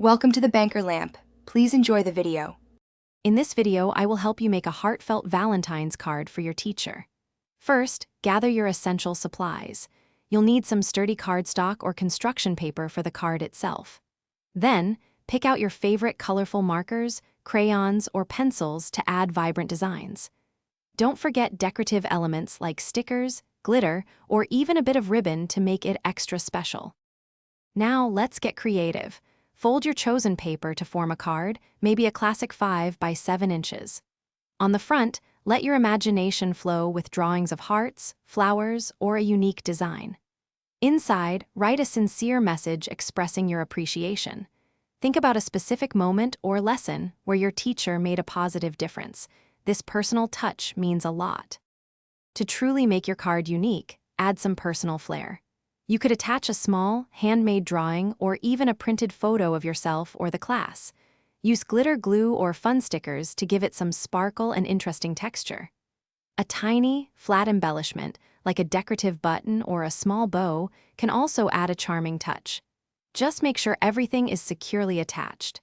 Welcome to the Banker Lamp. Please enjoy the video. In this video, I will help you make a heartfelt Valentine's card for your teacher. First, gather your essential supplies. You'll need some sturdy cardstock or construction paper for the card itself. Then, pick out your favorite colorful markers, crayons, or pencils to add vibrant designs. Don't forget decorative elements like stickers, glitter, or even a bit of ribbon to make it extra special. Now, let's get creative. Fold your chosen paper to form a card, maybe a classic 5 by 7 inches. On the front, let your imagination flow with drawings of hearts, flowers, or a unique design. Inside, write a sincere message expressing your appreciation. Think about a specific moment or lesson where your teacher made a positive difference. This personal touch means a lot. To truly make your card unique, add some personal flair. You could attach a small, handmade drawing or even a printed photo of yourself or the class. Use glitter glue or fun stickers to give it some sparkle and interesting texture. A tiny, flat embellishment, like a decorative button or a small bow, can also add a charming touch. Just make sure everything is securely attached.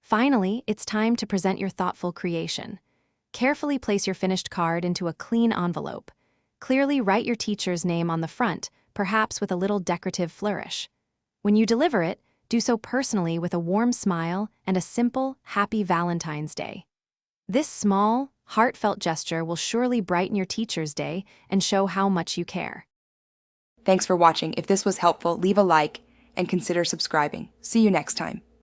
Finally, it's time to present your thoughtful creation. Carefully place your finished card into a clean envelope. Clearly write your teacher's name on the front, perhaps with a little decorative flourish. When you deliver it, do so personally with a warm smile and a simple, happy Valentine's Day. This small, heartfelt gesture will surely brighten your teacher's day and show how much you care. Thanks for watching. If this was helpful, leave a like and consider subscribing. See you next time.